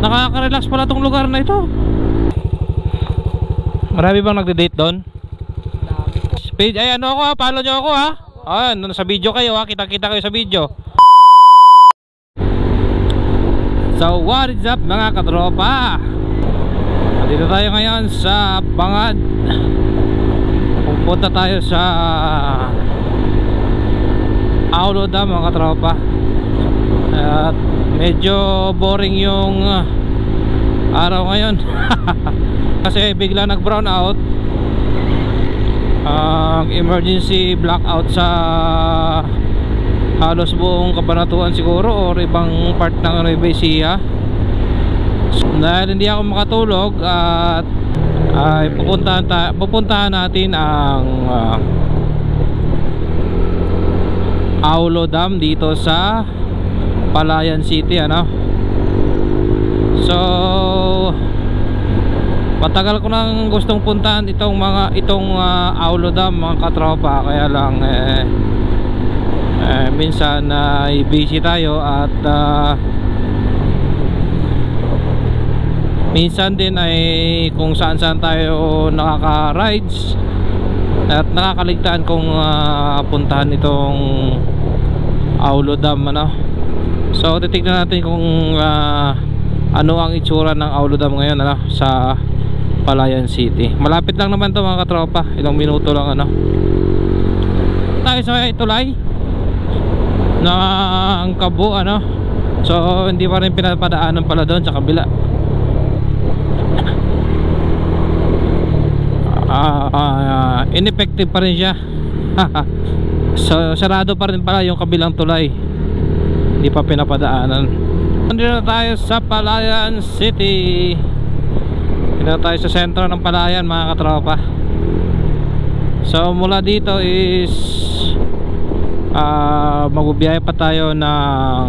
Nakaka-relax pala tong lugar na ito. Marami bang nagde-date doon? Page, ay ano ako ha, follow nyo ako ha. Sa video kayo ha, kita-kita kayo sa video. So what is up mga katropa? Dito tayo ngayon sa Bangad. Pupunta tayo sa Aulo Dam mga katropa. At medyo boring yung araw ngayon. Kasi bigla nag brown out. Emergency blackout sa halos buong Cabanatuan siguro or ibang part ng Nueva Ecija. Dahil hindi ako makatulog at ay pupuntahan natin ang Aulo Dam dito sa Palayan City, ano. So matagal ko nang gustong puntahan itong Aulo Dam mga katropa, kaya lang minsan busy tayo at minsan din ay kung saan tayo nakaka-rides at nakakaligtaan kung puntahan itong Aulo Dam, ano. So titignan natin kung ano ang itsura ng Aulo Dam ngayon, ano, sa Palayan City. Malapit lang naman to mga katropa, ilang minuto lang, ano. Tayo sa tulay ng Kabo, ano. So hindi pa rin pinapadaanan pala doon sa kabila. Ineffective pa rin siya. So sarado pa rin pala yung kabilang tulay, hindi pa pinapadaanan. Nandito na tayo sa Palayan City. Dito tayo sa sentro ng Palayan mga katropa. So mula dito is magbibiyahe pa tayo ng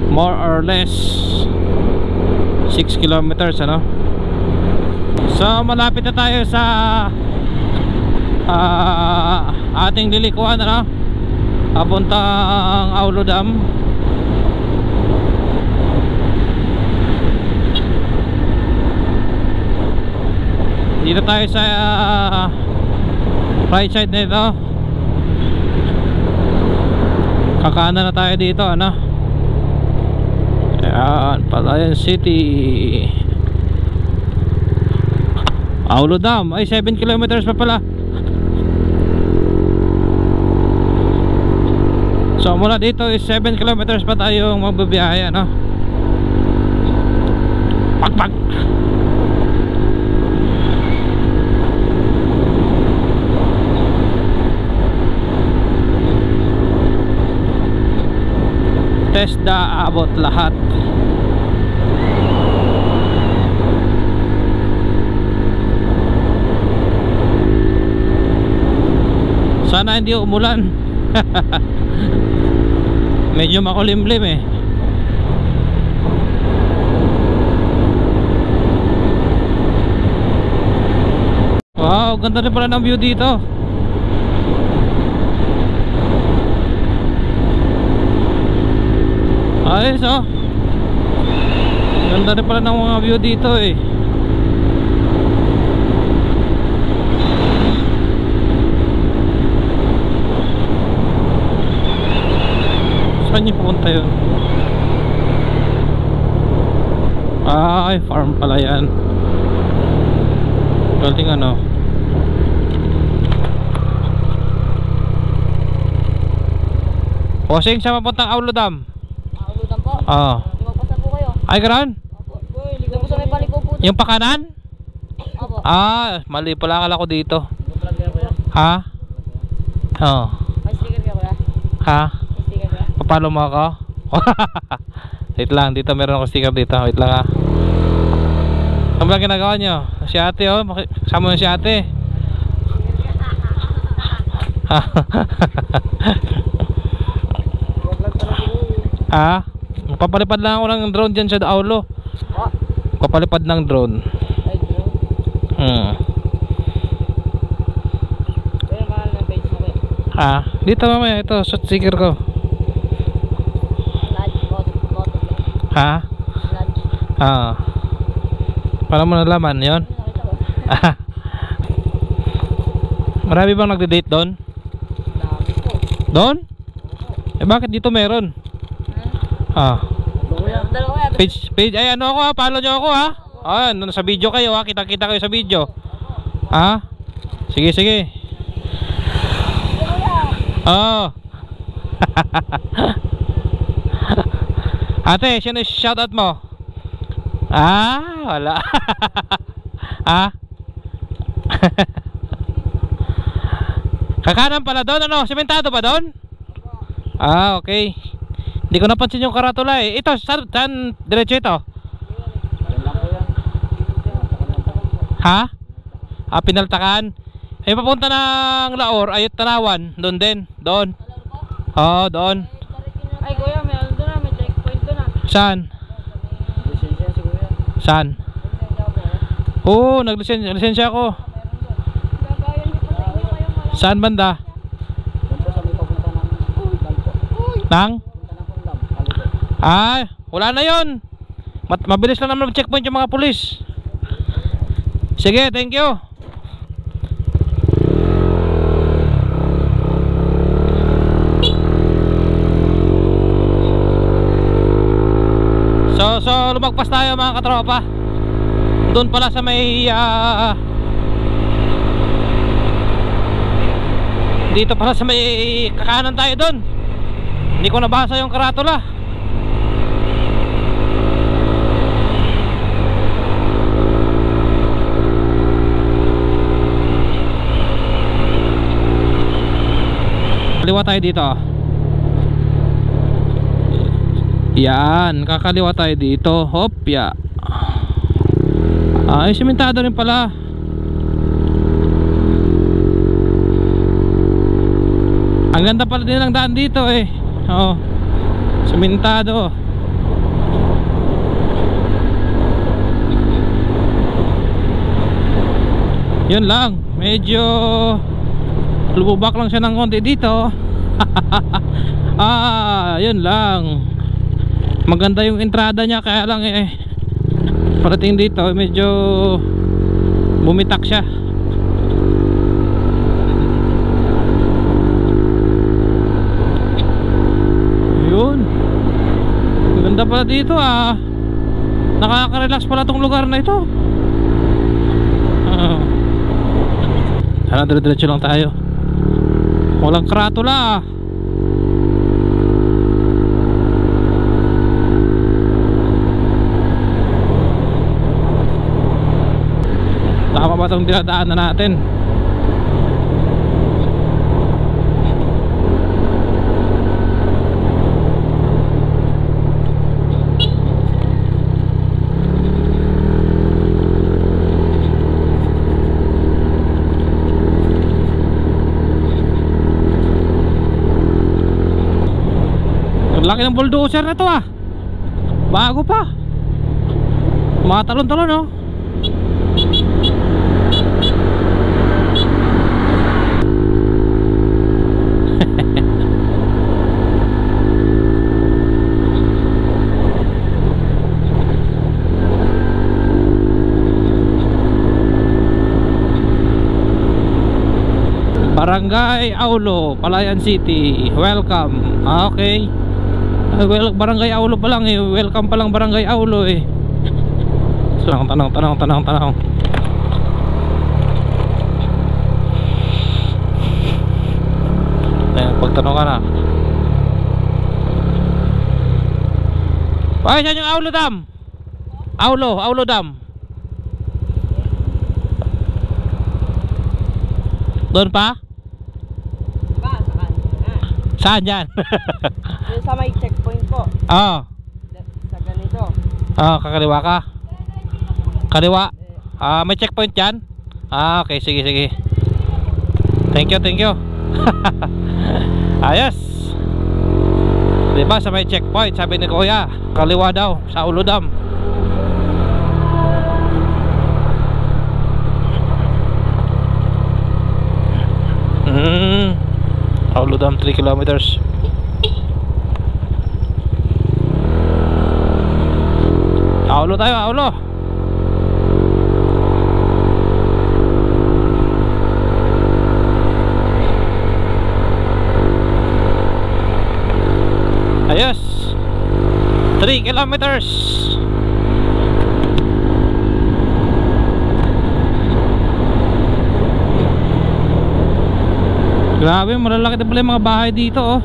more or less 6 kilometers, ano. So malapit na tayo sa ating lilikuan, ano, papuntang Aulo Dam. Dito tayo sa right side nito. Kakanan na tayo dito, ano. Ayan, Palayan City, Aulo Dam. Ay 7 kilometers pa pala. So mula dito is 7 kilometers pa tayong magbibiyahe, ano. Pagpag TESDA abot lahat. Sana hindi umulan. Medyo makulimlim eh. Wow, ganda rin pala ng view dito. Ayos, oh. Ganda rin pala ng mga view dito eh. Saan niyo pupunta yun? Ay, farm pala yan. Galing, ano. Posing sa papuntang Aulo Dam. Aulo Dam po? Oo. Magpasa po kayo. Ay, gano'n? Opo. Dito po sa may paliko po. Yung pakanan? Opo. Mali pala, akala ko dito. Ha? Oo. May sticker ka pala? Ha? May sticker ka? Papalo mo ako? Wait lang, dito meron ako sticker dito. Wait lang, ha. Ano ba ginagawa nyo? Si ate, oh. Kasama mo si ate. Ha? Papalipad lang ako ng drone dyan sa Aulo. Papalipad ng drone. Ay, drone? Pero mahal ng page mo kayo. Dito mamaya, ito, sticker ko. Ha? Ah. Paano mo nalaman yun? Marami bang nagde-date doon? Dami po. Doon? Eh bakit dito meron? Ah. Dalawa yan. Page ay ano ako ha, follow nyo ako ha. Ah, nasa video kayo ha, kita-kita kayo sa video. Ha? Sige, sige. Oh. Ate, sino yung shoutout mo? Ah, wala. Ha? Kakanan pala doon, ano? Sementado ba doon? Ah, okay. Hindi ko napansin yung karatula eh. Ito, saan diretso ito? Ha? Ah, Pinaltakan. Eh, papunta ng Laor, ay Tanawan. Doon din, doon. Oo, doon. Ay kuya, meron doon na, may checkpoint doon na. Saan? Lisensya si kuya. Saan? Oo, naglisensya ako. Saan banda? Nang? Ah, wala na yun. Mabilis lang naman checkpoint yung mga pulis. Sige, thank you. So lumagpas tayo mga katropa. Doon pala sa may dito pala sa may kakanan tayo doon. Hindi ko nabasa yung karatula. Kaliwa tayo dito. Yan, kakaliwa tayo dito. Hop, ya. Ay, simentado rin pala. Ang ganda pala din ng daan dito eh. Oo. Simentado. Yun lang, medyo lububak lang siya ng konti dito. Ah, yun lang. Maganda yung entrada niya, kaya lang eh parating dito medyo bumitak siya. Yun. Maganda pala dito ah. Nakaka-relax pala tong lugar na ito. Sana dire-diretso lang tayo. Walang karatula ah. Tama ba itong dinadaanan natin? Ang laki ng bulldozer na to ah. Bago pa. Mga talon-talon oh. Barangay Aulo, Palayan City. Welcome. Ah, okay. Barangay Aulo pa lang eh. Welcome pa lang Barangay Aulo eh. So, tanong. Ayan, pagtanong ka na. Ay, saan yung Aulo Dam? Aulo Dam. Doon pa? Saan dyan? Yung sa may checkpoint po. Oo. Sa ganito. Oo, kakaliwa ka. Kaliwa. Ah, may checkpoint dyan? Ah, okay, sige. Thank you. Ayos. Diba sa may checkpoint, sabi ni Kuya, kaliwa daw, sa Aulo Dam. Aulo Dam 3 kilometers. Aulo tayo, aulo. Ayos. 3 kilometers. Grabe, malalaki na pala yung mga bahay dito, oh.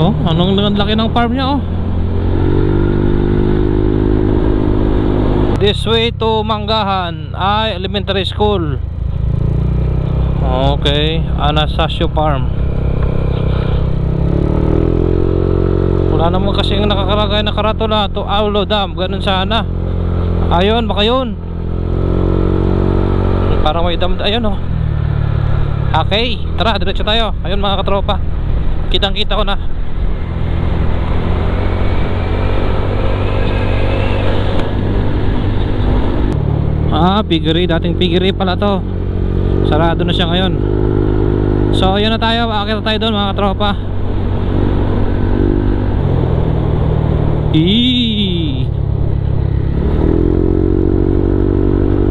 Oh, anong laki ng farm niya, oh. This way to Manggahan ay elementary school. Okay, Anastasio Farm. Wala naman kasing nakakaragay na karatula to Aulo Dam, ganun sana. Ayun, baka yun. Parang may dam, ayun, oh. Okay, tara, diretso tayo. Ayun mga katropa, kitang kita ko na. Piggery, dating piggery pala to. Sarado na siya ngayon. So ayun na tayo, akit na tayo doon mga katropa.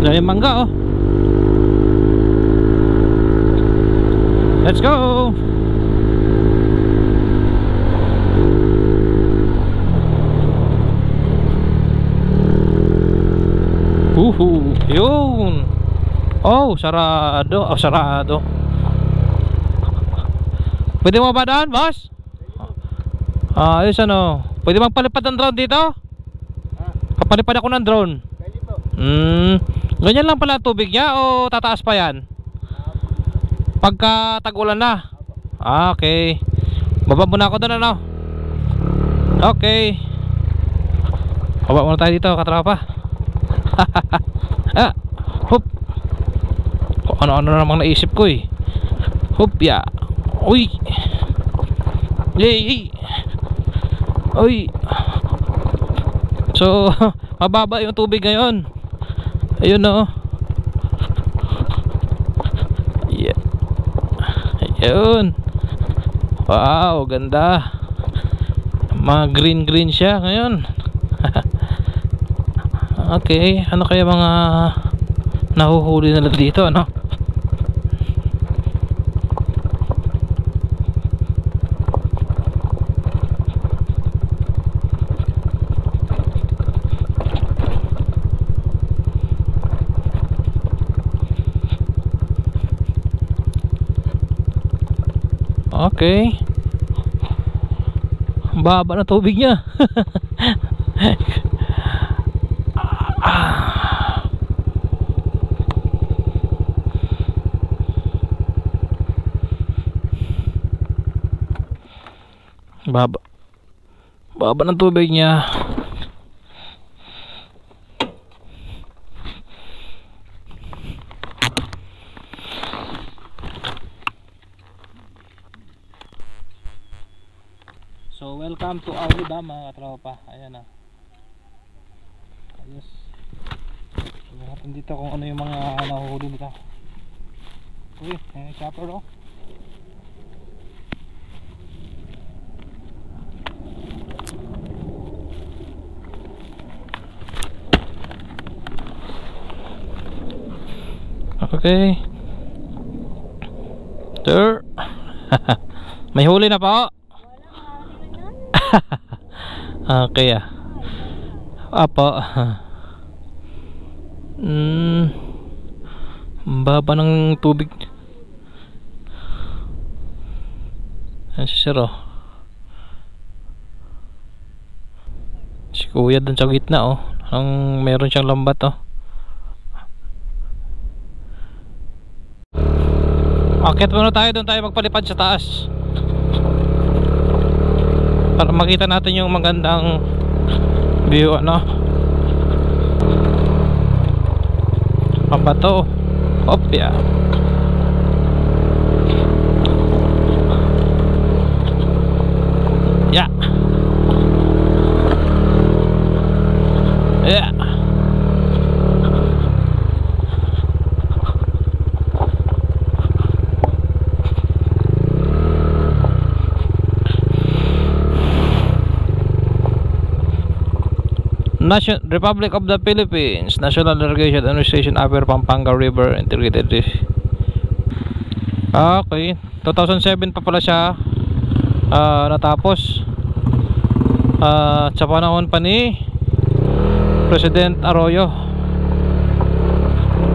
Dahil mangga, oh. Let's go. Yun. Oh, sarado. Oh, sarado. Pwede mo ba daan, boss? Ayos, ano. Pwede bang palipad ng drone dito? Kapalipad ako ng drone. Ganyan lang pala tubig niya o tataas pa yan? Pagka tag-ulan na. Okay. Baba muna ako doon, ano. Okay. Baba muna tayo dito, katropa. Hup. Ano-ano namang naisip ko, eh. Hup, ya. Uy. Yay. Uy. So mababa yung tubig ngayon. Ayun, oh. Ayun. Wow, ganda. Mga green siya ngayon. Okay, ano kaya mga nahuhuli nila dito, ano? Okay. Baba na tubig niya. Baba ng tubig niya. So welcome to Aulo Dam mga katropa. Ayan na. Ayos. Tignan natin dito kung ano yung mga nahuhuli dito. Uy, may chopper, oh. Okay. Sir. May huli na po. Okay, Apo. Baba ng tubig. Ayan si Sir, oh. Si Kuya dun sa gitna, oh. Meron siyang lambat, oh. Akit muna tayo, doon tayo magpalipad sa taas para makita natin yung magandang view, ano. Pabato. Opya. Yeah. Yeah. Republic of the Philippines, National Irrigation Administration, Upper Pampanga River Integrated. Okay, 2007 pa pala siya natapos. Sa panahon pa ni President Arroyo,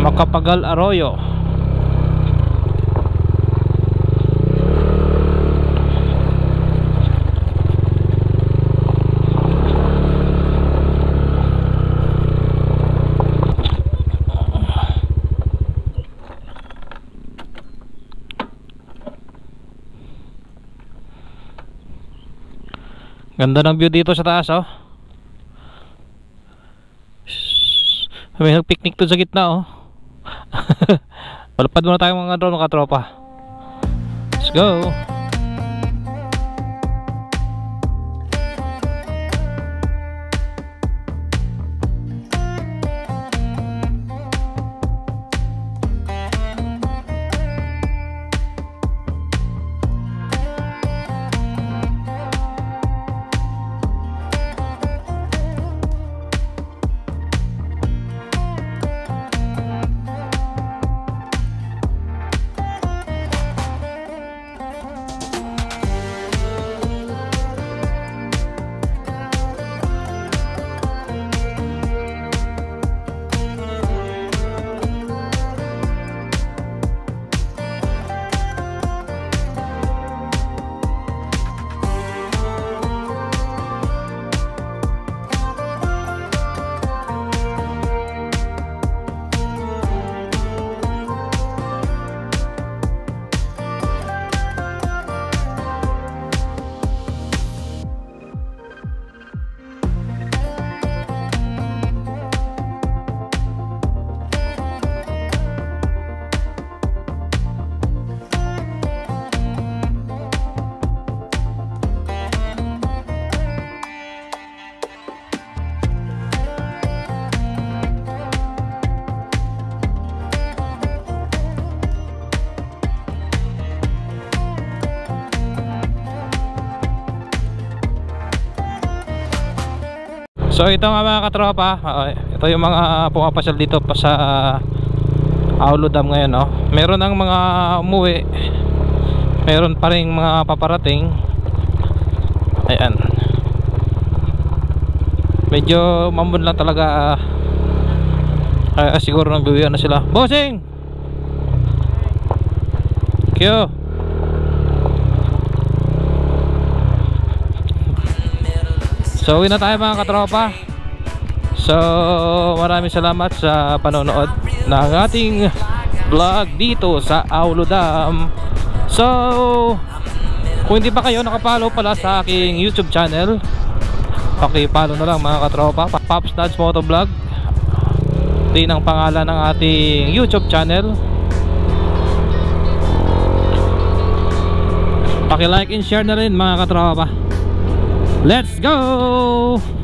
Macapagal Arroyo. Ganda ng view dito sa taas, oh. May nagpiknik to sa gitna, oh. Palapad muna tayo mga drone, mga tropa. Let's go. So ito nga mga katropa, ito yung mga pumapasyal dito pa sa Aulo Dam ngayon, no? Meron ng mga umuwi, meron pa rin mga paparating. Ayan, medyo mambun lang talaga. Siguro nagbibiyan na sila. Bossing! Thank you. So uwi na tayo mga katropa. So maraming salamat sa panonood ng ating vlog dito sa Aulo Dam. So kung hindi pa kayo nakapollow pala sa aking YouTube channel, paki-follow na lang mga katropa. Pops Dads Motovlog din ang pangalan ng ating YouTube channel. Paki-like and share na rin mga katropa. Let's go!